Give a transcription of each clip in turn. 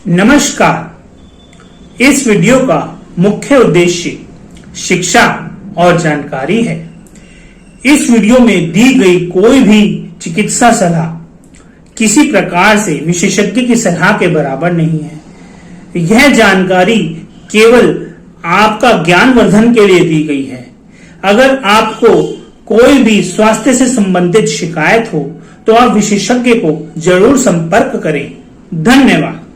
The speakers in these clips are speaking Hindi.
नमस्कार। इस वीडियो का मुख्य उद्देश्य शिक्षा और जानकारी है। इस वीडियो में दी गई कोई भी चिकित्सा सलाह किसी प्रकार से विशेषज्ञ की सलाह के बराबर नहीं है। यह जानकारी केवल आपका ज्ञानवर्धन के लिए दी गई है। अगर आपको कोई भी स्वास्थ्य से संबंधित शिकायत हो तो आप विशेषज्ञ को जरूर संपर्क करें। धन्यवाद।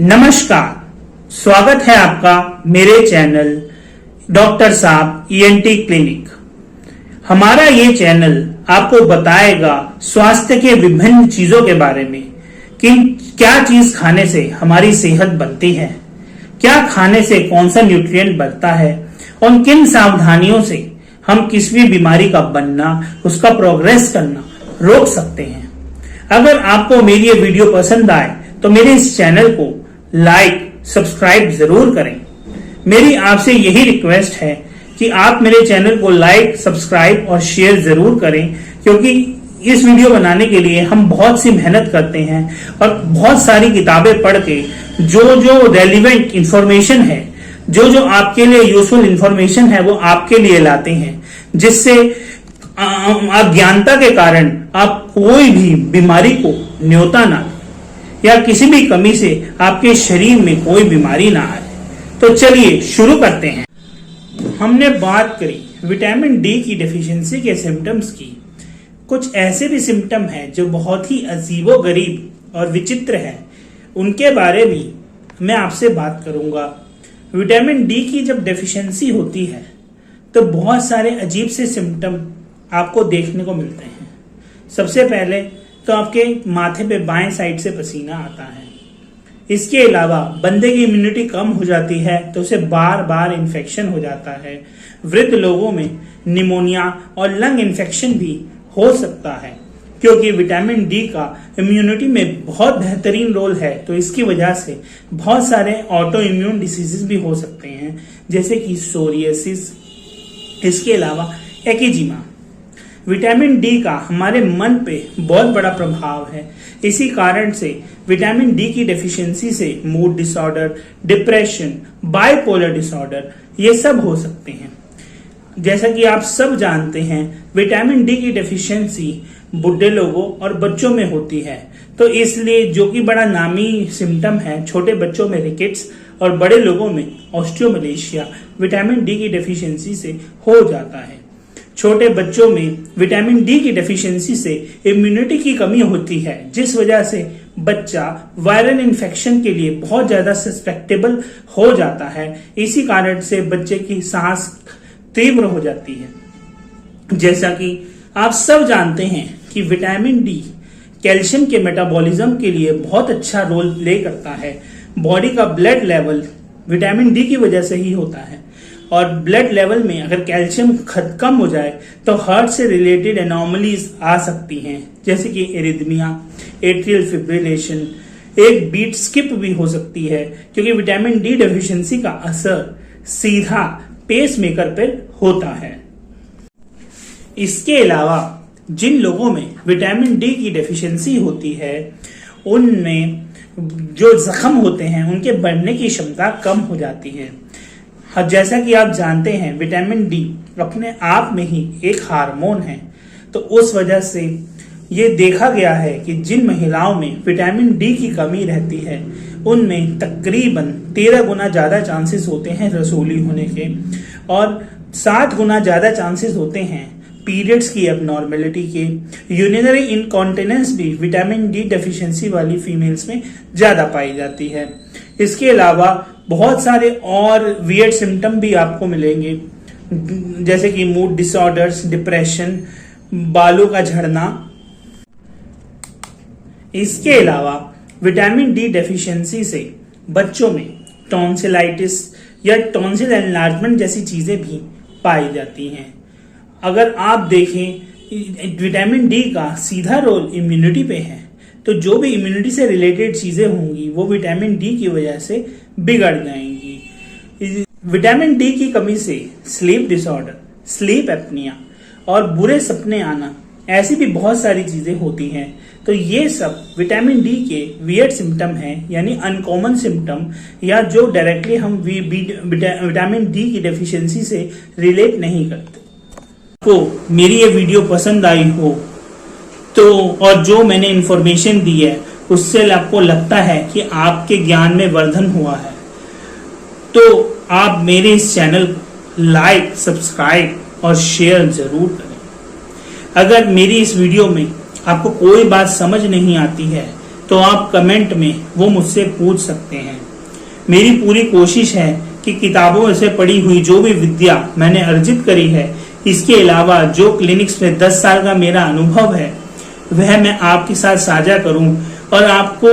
नमस्कार, स्वागत है आपका मेरे चैनल डॉक्टर साहब ईएनटी क्लिनिक। हमारा ये चैनल आपको बताएगा स्वास्थ्य के विभिन्न चीजों के बारे में कि क्या चीज खाने से हमारी सेहत बनती है, क्या खाने से कौन सा न्यूट्रिएंट बनता है और किन सावधानियों से हम किसी भी बीमारी का बनना, उसका प्रोग्रेस करना रोक सकते हैं। अगर आपको मेरी ये वीडियो पसंद आए तो मेरे इस चैनल को लाइक सब्सक्राइब जरूर करें। मेरी आपसे यही रिक्वेस्ट है कि आप मेरे चैनल को लाइक सब्सक्राइब और शेयर जरूर करें, क्योंकि इस वीडियो बनाने के लिए हम बहुत सी मेहनत करते हैं और बहुत सारी किताबें पढ़ के जो रेलिवेंट इंफॉर्मेशन है, जो आपके लिए यूजफुल इंफॉर्मेशन है वो आपके लिए लाते हैं, जिससे अज्ञानता के कारण आप कोई भी बीमारी को न्योता ना या किसी भी कमी से आपके शरीर में कोई बीमारी ना आए। तो चलिए शुरू करते हैं। हमने बात करी विटामिन डी की डेफिशिएंसी के सिम्टम्स की। कुछ ऐसे भी सिम्टम हैं जो बहुत ही अजीबोगरीब और विचित्र हैं, उनके बारे में मैं आपसे बात करूंगा। विटामिन डी की जब डेफिशिएंसी होती है तो बहुत सारे अजीब से सिम्टम आपको देखने को मिलते हैं। सबसे पहले तो आपके माथे पे बाएं साइड से पसीना आता है। इसके अलावा बंदे की इम्यूनिटी कम हो जाती है तो उसे बार बार इन्फेक्शन हो जाता है। वृद्ध लोगों में निमोनिया और लंग इन्फेक्शन भी हो सकता है, क्योंकि विटामिन डी का इम्यूनिटी में बहुत बेहतरीन रोल है। तो इसकी वजह से बहुत सारे ऑटो इम्यून डिसीजेस भी हो सकते हैं, जैसे कि सोरियासिस। इसके अलावा एक्जिमा। विटामिन डी का हमारे मन पे बहुत बड़ा प्रभाव है। इसी कारण से विटामिन डी की डेफिशिएंसी से mood disorder, depression, bipolar disorder ये सब हो सकते हैं। जैसा कि आप सब जानते हैं, विटामिन डी की डेफिशिएंसी बुढ़े लोगों और बच्चों में होती है। तो इसलिए जो कि बड़ा नामी सिम्टम है, छोटे बच्चों में रिकेट्स और बड़े लोगों में ऑस्टियोमलेशिया विटामिन डी की डेफिशिएंसी से हो जाता है। छोटे बच्चों में विटामिन डी की डेफिशिएंसी से इम्यूनिटी की कमी होती है, जिस वजह से बच्चा वायरल इन्फेक्शन के लिए बहुत ज्यादा सस्पेक्टेबल हो जाता है। इसी कारण से बच्चे की सांस तीव्र हो जाती है। जैसा कि आप सब जानते हैं कि विटामिन डी कैल्शियम के मेटाबॉलिज्म के लिए बहुत अच्छा रोल प्ले करता है। बॉडी का ब्लड लेवल विटामिन डी की वजह से ही होता है, और ब्लड लेवल में अगर कैल्शियम कम हो जाए तो हार्ट से रिलेटेड एनॉमलीज आ सकती हैं, जैसे कि एरिथमिया, एट्रियल फिब्रिलेशन, एक बीट स्किप भी हो सकती है, क्योंकि विटामिन डी डेफिशिएंसी का असर सीधा पेसमेकर पर होता है। इसके अलावा जिन लोगों में विटामिन डी की डेफिशिएंसी होती है, उनमें जो जख्म होते हैं उनके बढ़ने की क्षमता कम हो जाती है। जैसा कि आप जानते हैं, विटामिन डी अपने आप में ही एक हार्मोन है। तो उस वजह से ये देखा गया है कि जिन महिलाओं में विटामिन डी की कमी रहती है, उनमें तकरीबन 13 गुना ज्यादा चांसेस होते हैं रसूली होने के, और 7 गुना ज्यादा चांसेस होते हैं पीरियड्स की एबनॉर्मेलिटी के। यूरिनरी इनकॉन्टिनेंस भी विटामिन डी डेफिशिएंसी वाली फीमेल्स में ज्यादा पाई जाती है। इसके अलावा बहुत सारे और वियर्ड सिम्टम भी आपको मिलेंगे, जैसे कि मूड डिसऑर्डर्स, डिप्रेशन, बालों का झड़ना। इसके अलावा विटामिन डी डेफिशिएंसी से बच्चों में टॉन्सिलाइटिस या टॉन्सिल एनलार्जमेंट जैसी चीजें भी पाई जाती हैं। अगर आप देखें, विटामिन डी का सीधा रोल इम्यूनिटी पे है, तो जो भी इम्यूनिटी से रिलेटेड चीजें होंगी वो विटामिन डी की वजह से बिगड़ जाएंगी। विटामिन डी की कमी से स्लीप डिसऑर्डर, स्लीप एपनिया और बुरे सपने आना, ऐसी भी बहुत सारी चीजें होती हैं। तो तो ये सब विटामिन डी के वियर्ड सिम्टम हैं, यानी अनकॉमन सिम्टम, या जो डायरेक्टली हम विटामिन डी की डेफिशिएंसी से रिलेट नहीं करते। आपको मेरी ये वीडियो पसंद आई हो तो, और जो मैंने इंफॉर्मेशन दी है उससे आपको लगता है कि आपके ज्ञान में वर्धन हुआ है, तो आप मेरे इस चैनल को लाइक, सब्सक्राइब और शेयर जरूर करें। अगर मेरी इस वीडियो में आपको कोई बात समझ नहीं आती है तो आप कमेंट में वो मुझसे पूछ सकते हैं। मेरी पूरी कोशिश है कि किताबों से पढ़ी हुई जो भी विद्या मैंने अर्जित करी है, इसके अलावा जो क्लिनिक्स में 10 साल का मेरा अनुभव है, वह मैं आपके साथ साझा करूं और आपको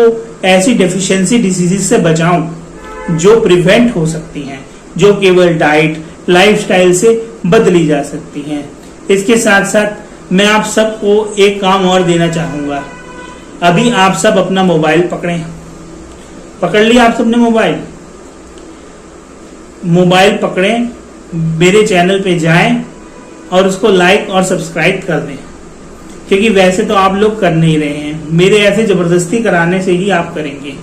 ऐसी डेफिशिएंसी डिसीजेज से बचाऊं जो प्रिवेंट हो सकती हैं, जो केवल डाइट, लाइफस्टाइल से बदली जा सकती हैं। इसके साथ साथ मैं आप सबको एक काम और देना चाहूंगा। अभी आप सब अपना मोबाइल पकड़ लिया आप सबने मोबाइल पकड़ें, मेरे चैनल पे जाएं और उसको लाइक और सब्सक्राइब कर दें, क्योंकि वैसे तो आप लोग कर नहीं रहे हैं, मेरे ऐसे जबरदस्ती कराने से ही आप करेंगे।